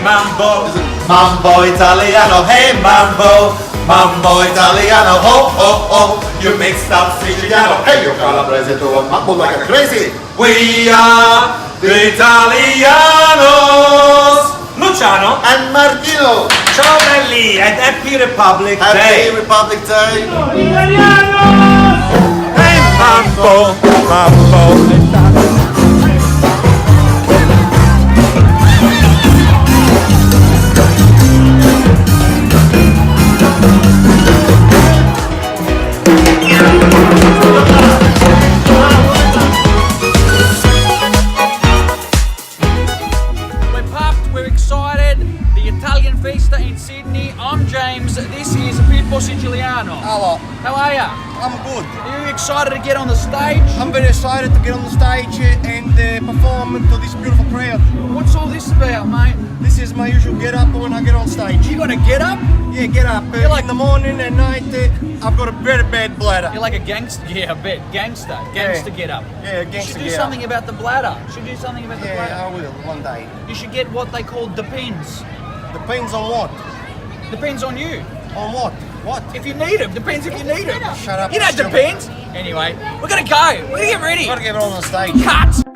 Mambo, mambo italiano, hey mambo, mambo italiano, ho ho ho. You mixed up Siciliano, hey you calabrese to a mambo like a crazy. We are the Italianos, Luciano and Martino. Ciao belli and Happy Republic Day. Happy Republic Day. Italianos, hey mambo, mambo. I'm James, this is Pippo Siciliano. Hello. How are ya? I'm good. Are you excited to get on the stage? I'm very excited to get on the stage and perform to this beautiful crowd. What's all this about, mate? This is my usual get up when I get on stage. You gotta get up? Yeah, get up. You're like in the morning and night, I've got a very bad bladder. You're like a gangster, yeah, I bet. Gangster get up. Yeah, You gangster should do get something up. about the bladder. You should do something about the Yeah, bladder. I will, one day. You should get what they call depends. Depends on what? Depends on you. On what? What? If you need them, depends if you need them. Shut up. You know, stupid. depends. Anyway, we're gonna go. We're gonna get ready. Gotta get on the stage. Cut!